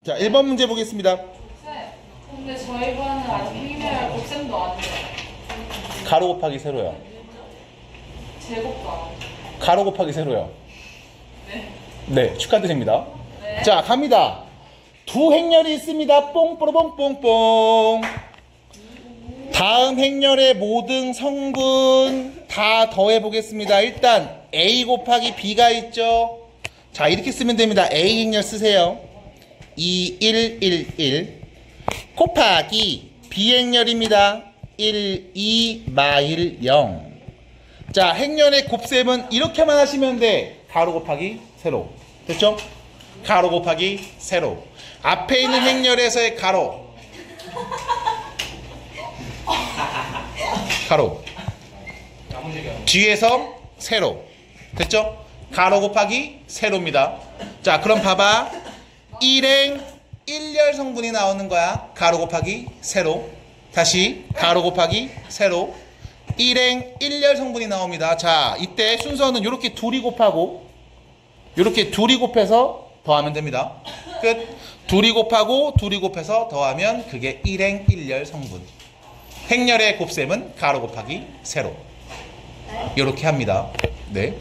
자, 1번 문제 보겠습니다. 근데 저희 반은 아직 행렬 곱셈도 안 돼요. 가로 곱하기 세로요. 제곱도 안 돼요. 가로 곱하기 세로요. 네. 네, 축하드립니다. 네. 자, 갑니다. 두 행렬이 있습니다. 뽕뽀로뽕뽕뽕. 다음 행렬의 모든 성분 다 더해 보겠습니다. 일단 A 곱하기 B가 있죠. 자, 이렇게 쓰면 됩니다. A 행렬 쓰세요. 2, 1, 1, 1 곱하기 B 행렬입니다. 1, 2, 마일 0. 자, 행렬의 곱셈은 이렇게만 하시면 돼. 가로 곱하기 세로. 됐죠? 가로 곱하기 세로. 앞에 있는 행렬에서의 가로. 가로. 뒤에서 세로. 됐죠? 가로 곱하기 세로입니다. 자, 그럼 봐봐. 1행 1열 성분이 나오는 거야. 가로 곱하기 세로. 다시 가로 곱하기 세로. 1행 1열 성분이 나옵니다. 자, 이때 순서는 이렇게 둘이 곱하고 이렇게 둘이 곱해서 더하면 됩니다. 끝. 둘이 곱하고 둘이 곱해서 더하면 그게 1행 1열 성분. 행렬의 곱셈은 가로 곱하기 세로. 이렇게 합니다. 네.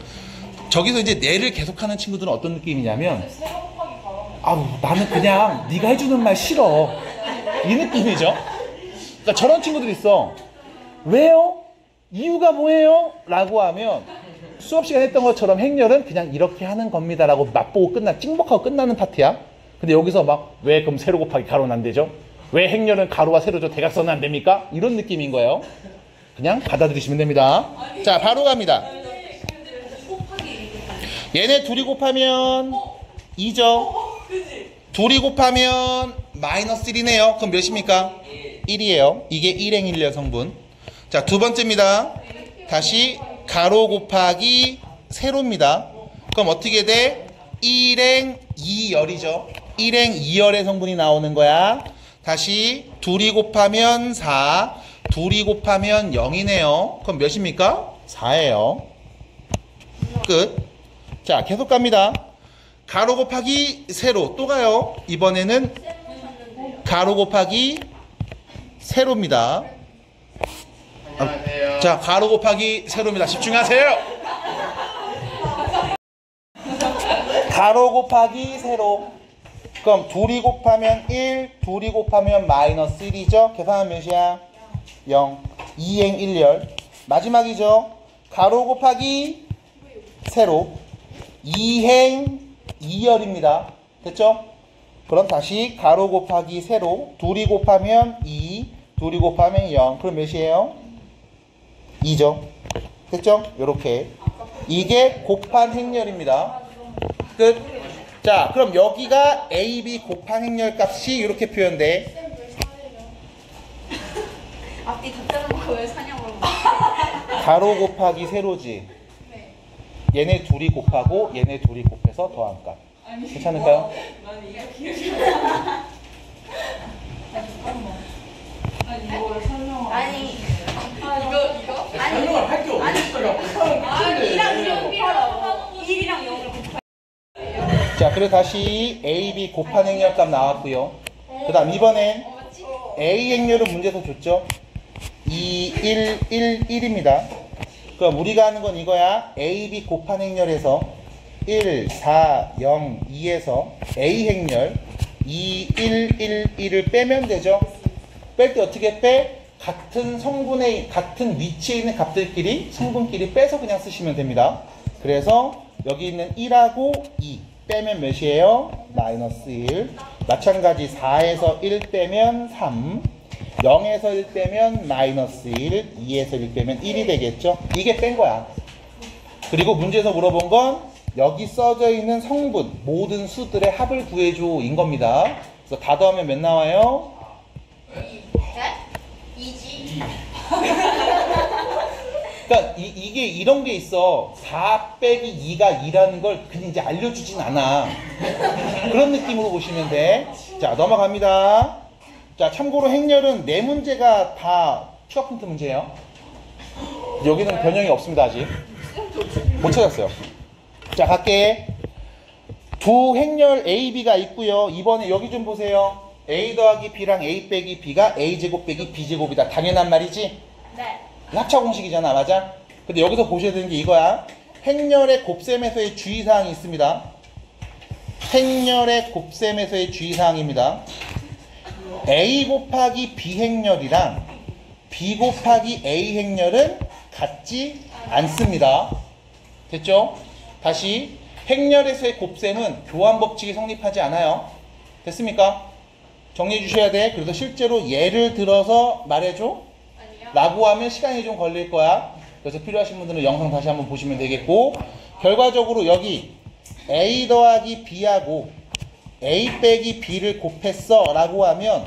저기서 이제 내를 계속하는 친구들은 어떤 느낌이냐면, 세로 곱하기 가로. 아우, 나는 그냥 네가 해주는 말 싫어. 이 느낌이죠. 그러니까 저런 친구들이 있어. 왜요? 이유가 뭐예요? 라고 하면 수업 시간에 했던 것처럼 행렬은 그냥 이렇게 하는 겁니다 라고 맛보고 찍먹하고 끝나는 파트야. 근데 여기서 막 왜 그럼 세로 곱하기 가로는 안 되죠? 왜 행렬은 가로와 세로죠? 대각선은 안 됩니까? 이런 느낌인 거예요. 그냥 받아들이시면 됩니다. 자, 바로 갑니다. 얘네 둘이 곱하면 2죠. 둘이 곱하면 마이너스 1이네요. 그럼 몇입니까? 1이에요. 이게 1행 1열 성분. 자, 두 번째입니다. 다시 가로 곱하기 세로입니다. 그럼 어떻게 돼? 1행 2열이죠. 1행 2열의 성분이 나오는 거야. 다시 둘이 곱하면 4, 둘이 곱하면 0이네요. 그럼 몇입니까? 4예요. 끝. 자, 계속 갑니다. 가로 곱하기 세로 또 가요. 이번에는 가로 곱하기 세로입니다. 안녕하세요. 자, 가로 곱하기 세로입니다. 집중하세요. 가로 곱하기 세로. 그럼 둘이 곱하면 1, 둘이 곱하면 마이너스 1이죠. 계산하면 몇이야? 0. 2행 1열. 마지막이죠. 가로 곱하기 세로. 2행 2열입니다. 됐죠? 그럼 다시 가로 곱하기 세로. 둘이 곱하면 2, 둘이 곱하면 0. 그럼 몇이에요? 2죠. 됐죠? 요렇게. 이게 곱한 행렬입니다. 끝. 자, 그럼 여기가 A, B 곱한 행렬 값이 이렇게 표현돼. 앞뒤 다 자르놓고 왜 사냐고. 가로 곱하기 세로지. 얘네 둘이 곱하고 얘네 둘이 곱해서 더한 값. 괜찮을까요? 난 이게 기억이 아니, 이걸 설명을. 아니 이거? 아니 설명을 할 게 없어요. 아니 1이랑 0이라고 1이랑 0을 곱하. 자, 그리고 다시 A, B 곱한 행렬 값 나왔고요. 그 다음 이번엔 A 행렬은 문제에서 줬죠. 2, 1, 1, 1입니다. 그럼 우리가 하는 건 이거야. A, B 곱한 행렬에서 1, 4, 0, 2에서 A 행렬 2, 1, 1, 1을 빼면 되죠. 뺄 때 어떻게 빼? 같은 성분의 같은 위치에 있는 값들끼리 성분끼리 빼서 그냥 쓰시면 됩니다. 그래서 여기 있는 1하고 2 빼면 몇이에요? 마이너스 1. 마찬가지 4에서 1 빼면 3, 0에서 1 빼면 마이너스 1, 2에서 1 빼면 1이 되겠죠? 이게 뺀 거야. 그리고 문제에서 물어본 건 여기 써져 있는 성분, 모든 수들의 합을 구해줘인 겁니다. 그래서 다 더하면 몇 나와요? 2지. 그러니까 이게 이런 게 있어. 4 빼기 2가 2라는 걸 그냥 이제 알려주진 않아. 그런 느낌으로 보시면 돼. 자, 넘어갑니다. 자, 참고로 행렬은 4문제가 다 추가 포인트 문제예요. 여기는 변형이 없습니다. 아직 못 찾았어요. 자, 갈게. 두 행렬 A, B가 있고요. 이번에 여기 좀 보세요. A 더하기 B랑 A 빼기 B가 A제곱 빼기 B제곱이다. 당연한 말이지? 네. 합차 공식이잖아. 맞아? 근데 여기서 보셔야 되는 게 이거야. 행렬의 곱셈에서의 주의사항이 있습니다. 행렬의 곱셈에서의 주의사항입니다. A 곱하기 B 행렬이랑 B 곱하기 A 행렬은 같지 않습니다. 됐죠? 다시 행렬에서의 곱셈은 교환 법칙이 성립하지 않아요. 됐습니까? 정리해 주셔야 돼. 그래서 실제로 예를 들어서 말해줘 아니요. 라고 하면 시간이 좀 걸릴 거야. 그래서 필요하신 분들은 영상 다시 한번 보시면 되겠고, 결과적으로 여기 A 더하기 B하고 A 빼기 B를 곱했어 라고 하면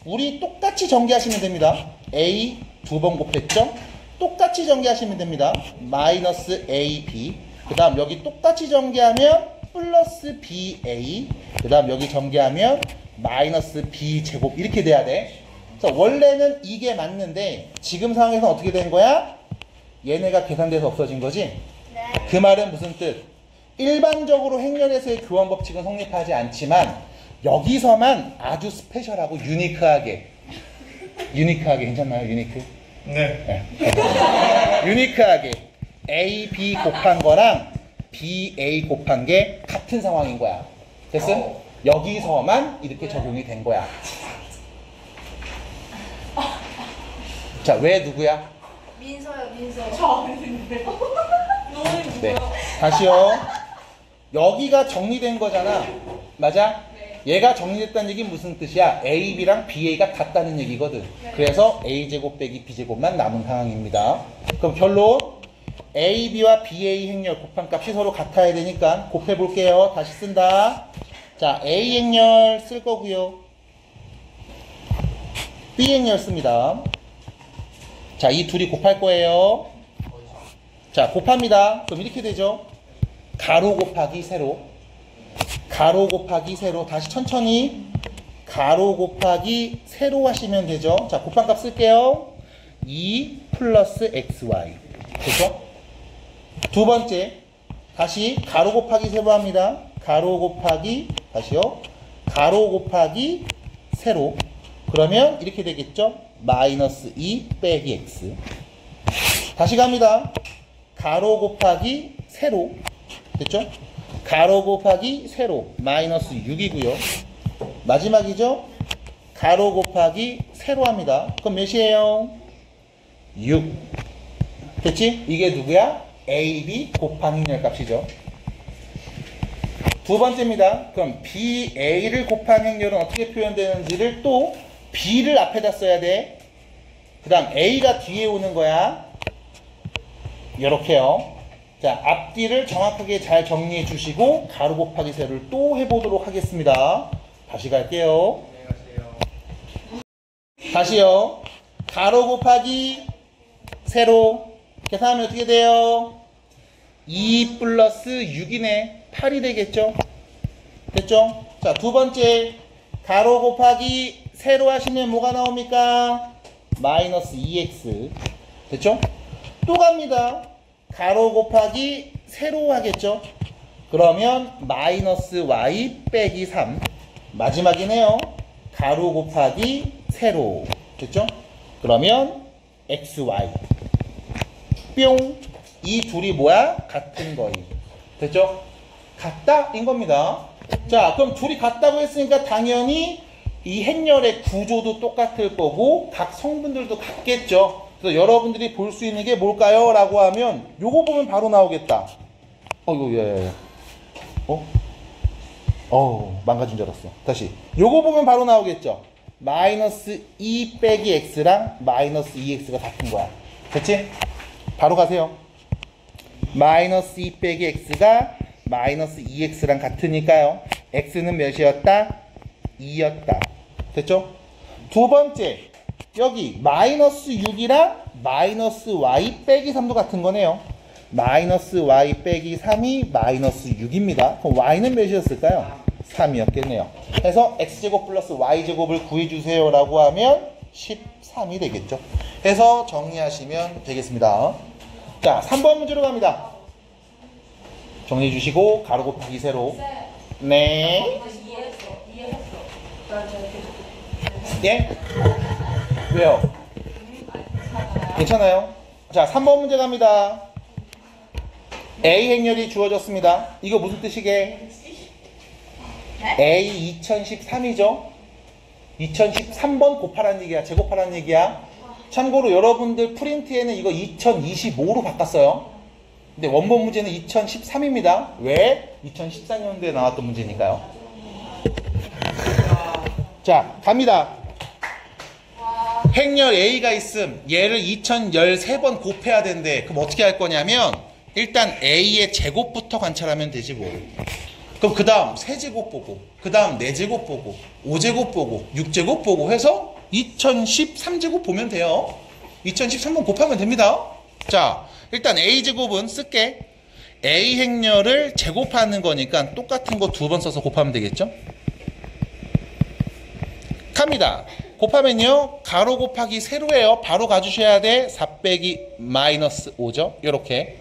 우리 똑같이 전개하시면 됩니다. A 두 번 곱했죠? 똑같이 전개하시면 됩니다. 마이너스 AB, 그 다음 여기 똑같이 전개하면 플러스 BA, 그 다음 여기 전개하면 마이너스 B제곱, 이렇게 돼야 돼. 그래서 원래는 이게 맞는데 지금 상황에서 어떻게 된 거야? 얘네가 계산돼서 없어진 거지? 네. 그 말은 무슨 뜻? 일반적으로 행렬에서의 교환 법칙은 성립하지 않지만 여기서만 아주 스페셜하고 유니크하게 괜찮나요? 유니크? 네. 유니크하게 A, B 곱한 거랑 B, A 곱한 게 같은 상황인 거야. 됐음? 여기서만 이렇게 적용이 된 거야. 자, 왜 누구야? 민서요, 민서. 저 아닌데. 너무 네. 다시요. 여기가 정리된 거잖아. 맞아? 네. 얘가 정리됐다는 얘기는 무슨 뜻이야? A, B랑 BA가 같다는 얘기거든. 네. 그래서 A제곱 빼기 B제곱만 남은 상황입니다. 그럼 결론, A, B와 BA 행렬 곱한 값이 서로 같아야 되니까 곱해 볼게요. 다시 쓴다. 자, A 행렬 쓸 거고요. B 행렬 씁니다. 자, 이 둘이 곱할 거예요. 자, 곱합니다. 그럼 이렇게 되죠. 가로 곱하기 세로, 가로 곱하기 세로. 다시 천천히 가로 곱하기 세로 하시면 되죠. 자, 곱한 값 쓸게요. 2 플러스 xy. 됐죠? 두 번째, 다시 가로 곱하기 세로 합니다. 가로 곱하기, 다시요, 가로 곱하기 세로. 그러면 이렇게 되겠죠. 마이너스 2 빼기 x. 다시 갑니다. 가로 곱하기 세로. 됐죠? 가로 곱하기 세로. 마이너스 6이고요. 마지막이죠? 가로 곱하기 세로 합니다. 그럼 몇이에요? 6. 됐지? 이게 누구야? AB 곱한 행렬 값이죠. 두 번째입니다. 그럼 BA를 곱한 행렬은 어떻게 표현되는지를 또 B를 앞에다 써야 돼. 그 다음 A가 뒤에 오는 거야. 이렇게요. 자, 앞뒤를 정확하게 잘 정리해 주시고 가로 곱하기 세로를 또 해보도록 하겠습니다. 다시 갈게요. 다시요. 가로 곱하기 세로 계산하면 어떻게 돼요? 2 플러스 6이네. 8이 되겠죠? 됐죠? 자, 두 번째, 가로 곱하기 세로 하시면 뭐가 나옵니까? 마이너스 2x. 됐죠? 또 갑니다. 가로 곱하기 세로 하겠죠? 그러면 마이너스 y 빼기 3. 마지막이네요. 가로 곱하기 세로. 됐죠? 그러면 xy. 뿅. 이 둘이 뭐야? 같은 거임. 됐죠? 같다인 겁니다. 자, 그럼 둘이 같다고 했으니까 당연히 이 행렬의 구조도 똑같을 거고 각 성분들도 같겠죠. 그래서 여러분들이 볼 수 있는 게 뭘까요? 라고 하면 요거 보면 바로 나오겠다. 이거 망가진 줄 알았어. 다시 요거 보면 바로 나오겠죠. 마이너스 2 빼기 x랑 마이너스 2x가 같은 거야. 됐지? 바로 가세요. 마이너스 2 빼기 x가 마이너스 2x랑 같으니까요. x는 몇이었다? 2였다. 됐죠? 두 번째, 여기 마이너스 6이랑 마이너스 y 빼기 3도 같은 거네요. 마이너스 y 빼기 3이 마이너스 6입니다. 그럼 y는 몇이었을까요? 3이었겠네요. 해서 x제곱 플러스 y제곱을 구해주세요 라고 하면 13이 되겠죠. 해서 정리하시면 되겠습니다. 자, 3번 문제로 갑니다. 정리해 주시고 가로 곱하기 세로. 네. 예? 왜요? 괜찮아요? 자, 3번 문제 갑니다. A 행렬이 주어졌습니다. 이거 무슨 뜻이게? A 2013이죠? 2013번 곱하라는 얘기야. 제곱하라는 얘기야. 참고로 여러분들 프린트에는 이거 2025로 바꿨어요. 근데 원본 문제는 2013입니다. 왜? 2014년도에 나왔던 문제니까요. 자, 갑니다. 행렬 A가 있음. 얘를 2013번 곱해야 된대. 그럼 어떻게 할 거냐면 일단 A의 제곱부터 관찰하면 되지 뭐. 그럼 그 다음 세제곱 보고, 그 다음 4제곱 보고, 5제곱 보고, 6제곱 보고 해서 2013제곱 보면 돼요. 2013번 곱하면 됩니다. 자, 일단 A제곱은 쓸게. A 행렬을 제곱하는 거니까 똑같은 거 2번 써서 곱하면 되겠죠? 갑니다. 곱하면요, 가로 곱하기 세로예요. 바로 가주셔야 돼. 4 빼기 마이너스 5죠. 요렇게.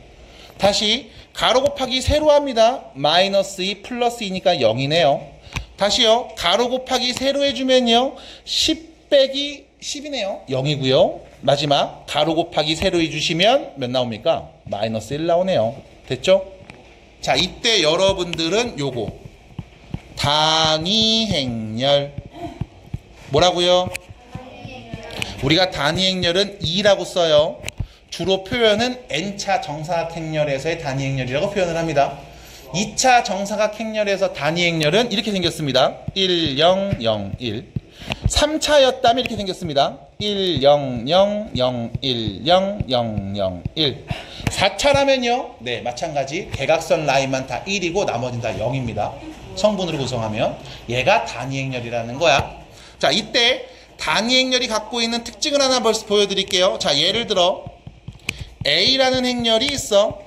다시 가로 곱하기 세로 합니다. 마이너스 2 플러스 2니까 0이네요. 다시요, 가로 곱하기 세로 해주면요, 10 빼기 10이네요. 0이고요. 마지막 가로 곱하기 세로 해주시면 몇 나옵니까? 마이너스 1 나오네요. 됐죠? 자, 이때 여러분들은 요거 단위 행렬 뭐라고요? 우리가 단위 행렬은 2라고 써요. 주로 표현은 n차 정사각 행렬에서의 단위 행렬이라고 표현을 합니다. 2차 정사각 행렬에서 단위 행렬은 이렇게 생겼습니다. 1, 0, 0, 1. 3차였다면 이렇게 생겼습니다. 1, 0, 0, 0, 1, 0, 0, 0, 1. 4차라면요. 네, 마찬가지. 대각선 라인만 다 1이고 나머지는 다 0입니다. 성분으로 구성하면 얘가 단위 행렬이라는 거야. 자, 이때 단위 행렬이 갖고 있는 특징을 하나 벌써 보여드릴게요. 자, 예를 들어 A라는 행렬이 있어.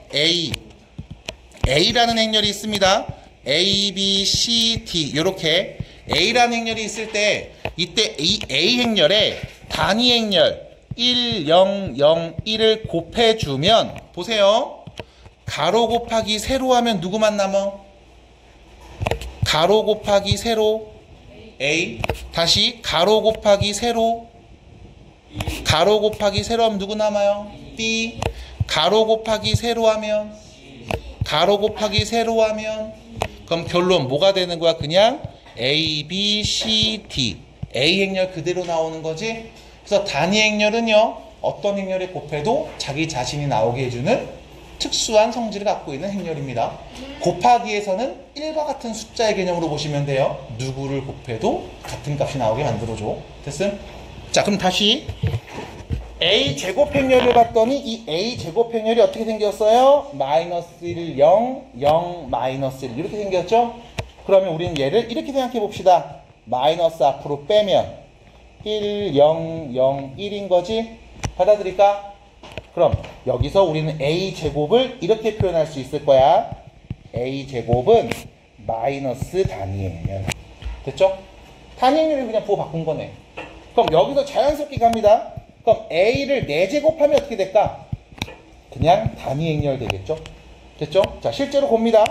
A라는 행렬이 있습니다. A, B, C, D 이렇게 A라는 행렬이 있을 때 이때 이 A 행렬에 단위 행렬 1, 0, 0, 1을 곱해주면 보세요. 가로 곱하기 세로 하면 누구만 남어? 가로 곱하기 세로 A. 다시 가로 곱하기 세로, 가로 곱하기 세로 하면 누구 남아요? B. 가로 곱하기 세로 하면, 가로 곱하기 세로 하면, 그럼 결론 뭐가 되는 거야? 그냥 A, B, C, D. A 행렬 그대로 나오는 거지. 그래서 단위 행렬은요, 어떤 행렬에 곱해도 자기 자신이 나오게 해주는 특수한 성질을 갖고 있는 행렬입니다. 곱하기에서는 1과 같은 숫자의 개념으로 보시면 돼요. 누구를 곱해도 같은 값이 나오게 만들어줘. 됐음? 자, 그럼 다시 A 제곱 행렬을 봤더니 이 A 제곱 행렬이 어떻게 생겼어요? 마이너스 1, 0, 0, 마이너스 1 이렇게 생겼죠? 그러면 우리는 얘를 이렇게 생각해 봅시다. 마이너스 앞으로 빼면 1, 0, 0, 1인 거지? 받아들일까? 그럼 여기서 우리는 A제곱을 이렇게 표현할 수 있을 거야. A제곱은 마이너스 단위 행렬. 됐죠? 단위 행렬을 그냥 부호 바꾼 거네. 그럼 여기서 자연스럽게 갑니다. 그럼 A를 4제곱하면 어떻게 될까? 그냥 단위 행렬 되겠죠? 됐죠? 자, 실제로 봅니다.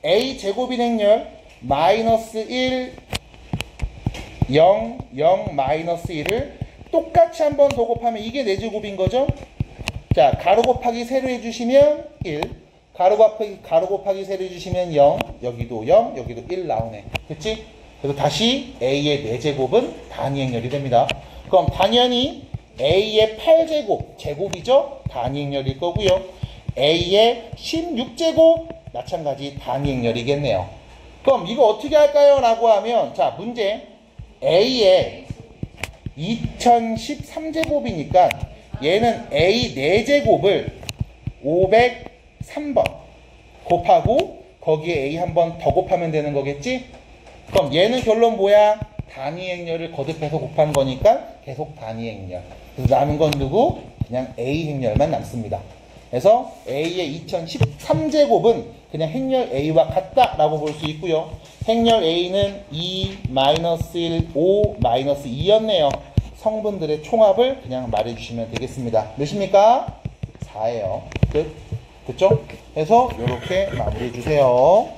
A제곱인 행렬 마이너스 1, 0, 0, 마이너스 1을 똑같이 한 번 더 곱하면 이게 4제곱인 거죠? 자, 가로 곱하기 세로 해주시면 1, 가로 곱하기 세로 해주시면 0, 여기도 0, 여기도 1 나오네. 됐지? 그래서 다시 A의 4제곱은 단위 행렬이 됩니다. 그럼 당연히 A의 8제곱, 제곱이죠? 단위 행렬일 거고요. A의 16제곱, 마찬가지 단위 행렬이겠네요. 그럼 이거 어떻게 할까요? 라고 하면, 자, 문제. A의 2013제곱이니까 얘는 A 4제곱을 503번 곱하고 거기에 A 한 번 더 곱하면 되는 거겠지? 그럼 얘는 결론 뭐야? 단위 행렬을 거듭해서 곱한 거니까 계속 단위 행렬. 그래서 남은 건 누구? 그냥 A 행렬만 남습니다. 그래서 A의 2013제곱은 그냥 행렬 A와 같다라고 볼 수 있고요. 행렬 A는 2, 마이너스 1, 5, 마이너스 2였네요. 성분들의 총합을 그냥 말해주시면 되겠습니다. 몇입니까? 4예요. 끝. 됐죠? 그래서 이렇게 마무리해주세요.